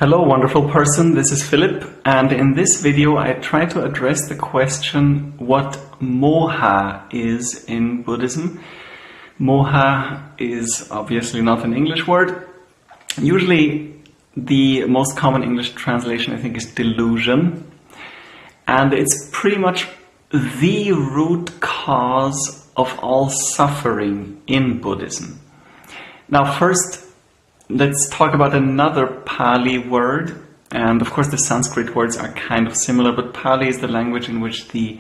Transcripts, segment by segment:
Hello wonderful person, this is Philip, and in this video I try to address the question what Moha is in Buddhism. Moha is obviously not an English word. Usually the most common English translation I think is delusion, and it's pretty much the root cause of all suffering in Buddhism. Now first, let's talk about another Pali word, and of course the Sanskrit words are kind of similar, but Pali is the language in which the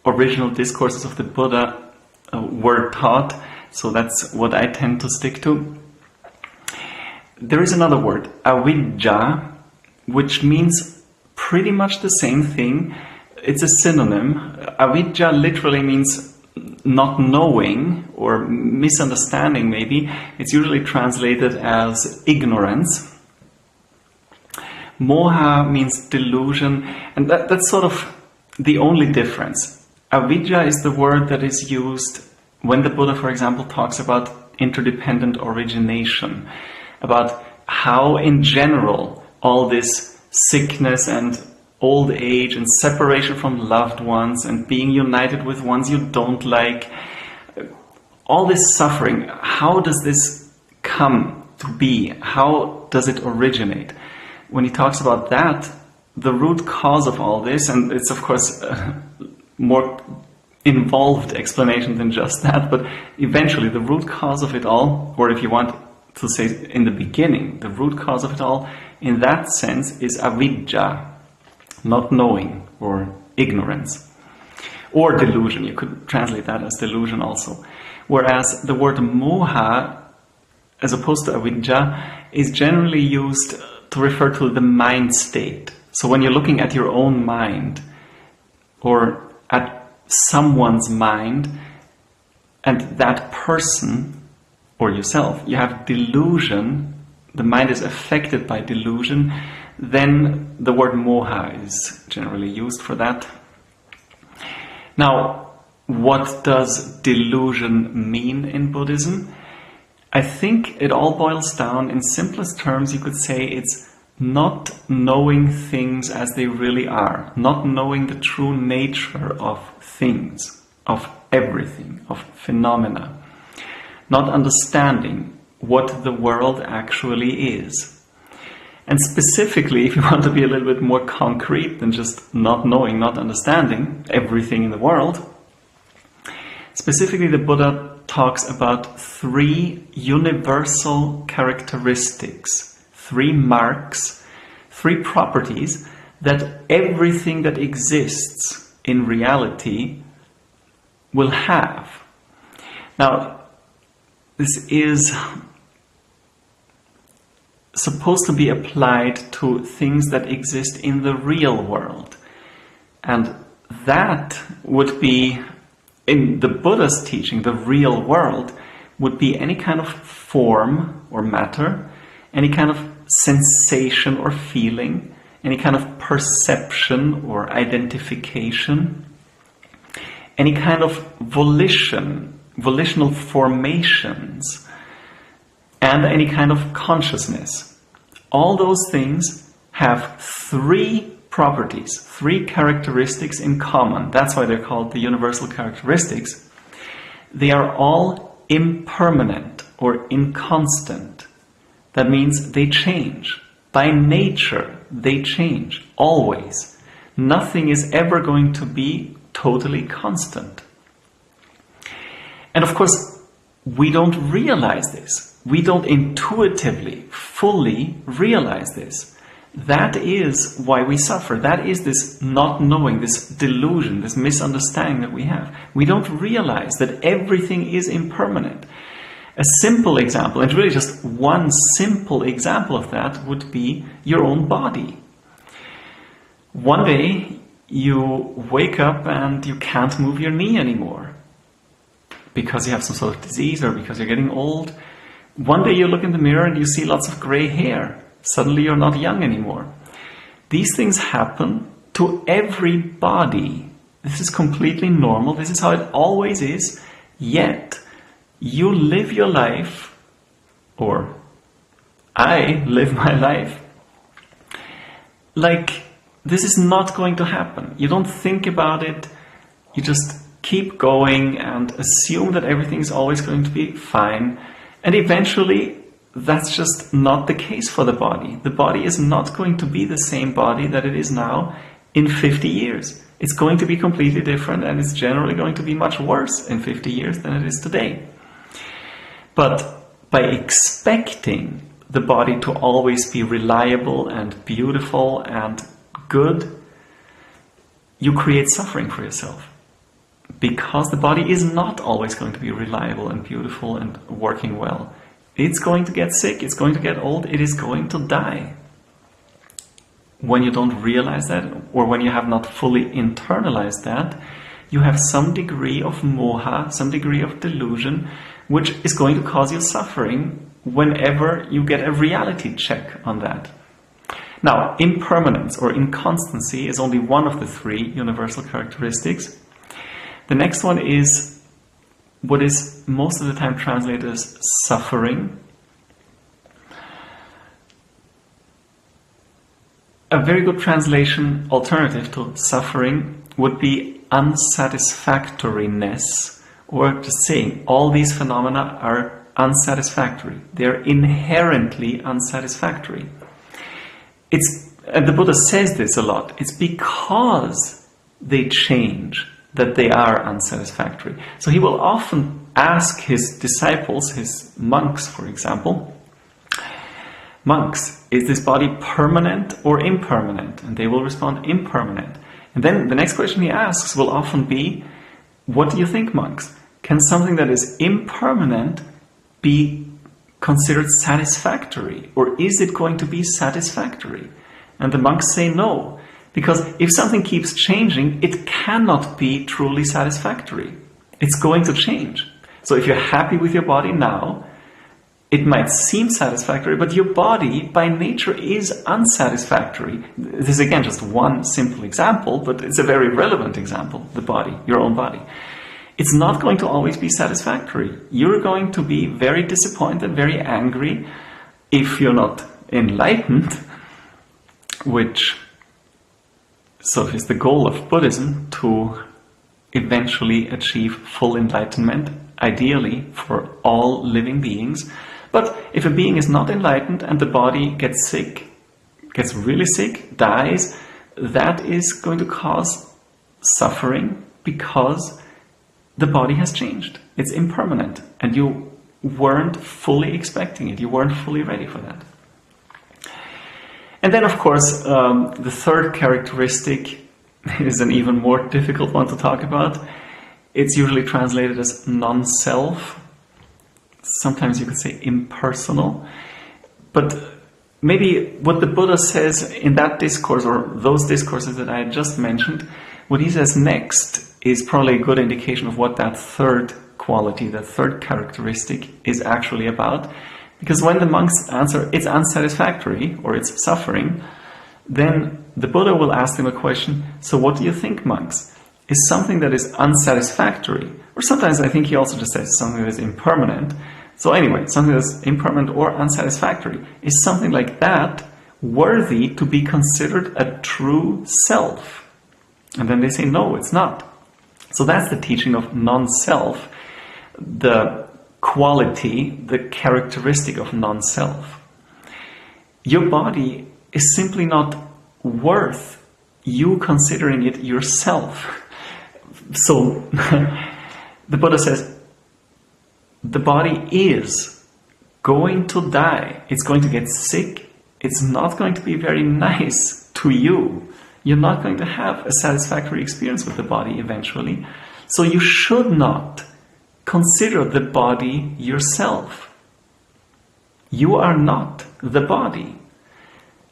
original discourses of the Buddha were taught, so that's what I tend to stick to. There is another word, avidya, which means pretty much the same thing. It's a synonym. Avidya literally means not knowing or misunderstanding maybe. It's usually translated as ignorance. Moha means delusion, and that's sort of the only difference. Avidya is the word that is used when the Buddha, for example, talks about interdependent origination, about how in general all this sickness and old age and separation from loved ones and being united with ones you don't like, all this suffering, how does this come to be? How does it originate? When he talks about that, the root cause of all this, and it's of course a more involved explanation than just that, but eventually the root cause of it all, or if you want to say in the beginning, the root cause of it all, in that sense is avidya, not knowing or ignorance, or delusion. You could translate that as delusion also. Whereas the word moha, as opposed to avidya, is generally used to refer to the mind state. So when you're looking at your own mind or at someone's mind, and that person or yourself, you have delusion, the mind is affected by delusion, then the word moha is generally used for that. Now, what does delusion mean in Buddhism? I think it all boils down, in simplest terms, you could say it's not knowing things as they really are, not knowing the true nature of things, of everything, of phenomena, not understanding what the world actually is. And specifically, if you want to be a little bit more concrete than just not knowing, not understanding everything in the world, specifically the Buddha talks about three universal characteristics, three marks, three properties that everything that exists in reality will have. Now, this is supposed to be applied to things that exist in the real world. And that would be, in the Buddha's teaching, the real world would be any kind of form or matter, any kind of sensation or feeling, any kind of perception or identification, any kind of volitional formations, and any kind of consciousness. All those things have three properties, three characteristics in common. That's why they're called the universal characteristics. They are all impermanent or inconstant. That means they change. By nature, they change, always. Nothing is ever going to be totally constant. And of course, we don't realize this. We don't intuitively, fully realize this. That is why we suffer. That is this not knowing, this delusion, this misunderstanding that we have. We don't realize that everything is impermanent. A simple example, and really just one simple example of that, would be your own body. One day you wake up and you can't move your knee anymore because you have some sort of disease or because you're getting old. One day you look in the mirror and you see lots of gray hair. Suddenly you're not young anymore. These things happen to everybody. This is completely normal. This is how it always is. Yet, you live your life, or I live my life, like this is not going to happen. You don't think about it, you just keep going and assume that everything is always going to be fine. And eventually, that's just not the case for the body. The body is not going to be the same body that it is now in 50 years. It's going to be completely different, and it's generally going to be much worse in 50 years than it is today. But by expecting the body to always be reliable and beautiful and good, you create suffering for yourself. Because the body is not always going to be reliable and beautiful and working well. It's going to get sick, it's going to get old, it is going to die. When you don't realize that, or when you have not fully internalized that, you have some degree of moha, some degree of delusion, which is going to cause you suffering whenever you get a reality check on that. Now, impermanence or inconstancy is only one of the three universal characteristics. The next one is what is most of the time translated as suffering. A very good translation alternative to suffering would be unsatisfactoriness, or just saying all these phenomena are unsatisfactory. They're inherently unsatisfactory. And the Buddha says this a lot. It's because they change that they are unsatisfactory. So he will often ask his disciples, his monks, for example, monks, is this body permanent or impermanent? And they will respond, impermanent. And then the next question he asks will often be, what do you think, monks? Can something that is impermanent be considered satisfactory? Or is it going to be satisfactory? And the monks say no. Because if something keeps changing, it cannot be truly satisfactory. It's going to change. So if you're happy with your body now, it might seem satisfactory, but your body by nature is unsatisfactory. This is again just one simple example, but it's a very relevant example, the body, your own body. It's not going to always be satisfactory. You're going to be very disappointed, very angry if you're not enlightened, which so is the goal of Buddhism, to eventually achieve full enlightenment, ideally for all living beings. But if a being is not enlightened and the body gets sick, gets really sick, dies, that is going to cause suffering because the body has changed. It's impermanent and you weren't fully expecting it. You weren't fully ready for that. And then, of course, the third characteristic is an even more difficult one to talk about. It's usually translated as non-self. Sometimes you could say impersonal. But maybe what the Buddha says in that discourse, or those discourses that I had just mentioned, what he says next is probably a good indication of what that third quality, that third characteristic is actually about. Because when the monks answer, it's unsatisfactory, or it's suffering, then the Buddha will ask them a question, so what do you think, monks? Is something that is unsatisfactory, or sometimes I think he also just says something that is impermanent. So anyway, something that's impermanent or unsatisfactory, is something like that worthy to be considered a true self? And then they say, no, it's not. So that's the teaching of non-self, the quality, the characteristic of non-self. Your body is simply not worth you considering it yourself. So the Buddha says, the body is going to die. It's going to get sick. It's not going to be very nice to you. You're not going to have a satisfactory experience with the body eventually. So you should not consider the body yourself. You are not the body.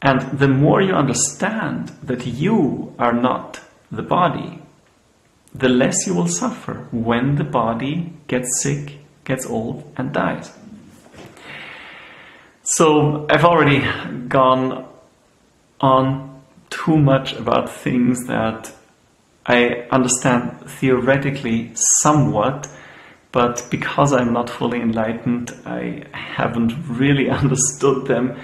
And the more you understand that you are not the body, the less you will suffer when the body gets sick, gets old, and dies. So I've already gone on too much about things that I understand theoretically somewhat, but because I'm not fully enlightened, I haven't really understood them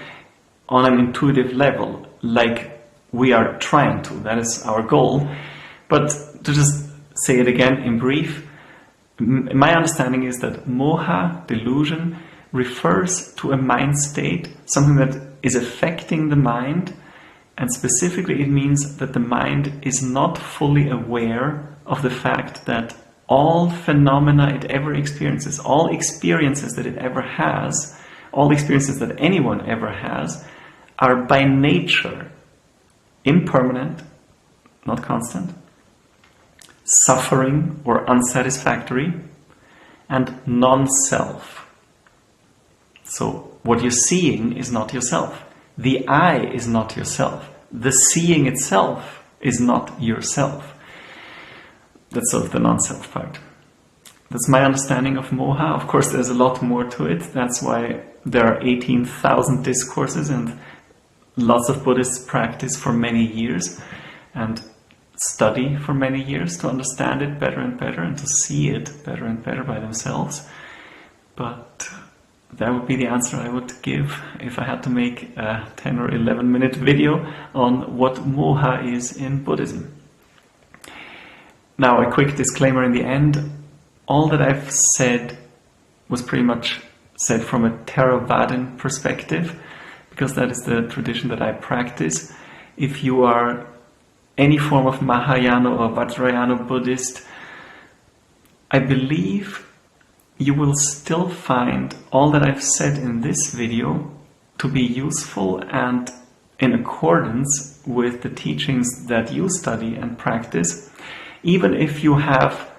on an intuitive level, like we are trying to. That is our goal. But to just say it again in brief, my understanding is that Moha, delusion, refers to a mind state, something that is affecting the mind, and specifically it means that the mind is not fully aware of the fact that all phenomena it ever experiences, all experiences that it ever has, all experiences that anyone ever has, are by nature impermanent, not constant, suffering or unsatisfactory, and non-self. So what you're seeing is not yourself. The I is not yourself. The seeing itself is not yourself. That's sort of the non-self part. That's my understanding of Moha. Of course, there's a lot more to it. That's why there are 18,000 discourses and lots of Buddhists practice for many years and study for many years to understand it better and better and to see it better and better by themselves. But that would be the answer I would give if I had to make a 10 or 11 minute video on what Moha is in Buddhism. Now, a quick disclaimer in the end. All that I've said was pretty much said from a Theravadan perspective, because that is the tradition that I practice. If you are any form of Mahayana or Vajrayana Buddhist, I believe you will still find all that I've said in this video to be useful and in accordance with the teachings that you study and practice, even if you have,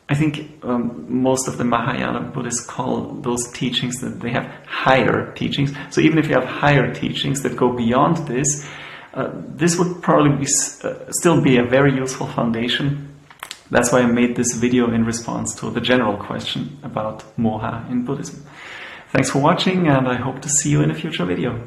I think most of the Mahayana Buddhists call those teachings that they have higher teachings. So even if you have higher teachings that go beyond this, this would probably be, still be a very useful foundation. That's why I made this video in response to the general question about Moha in Buddhism. Thanks for watching, and I hope to see you in a future video.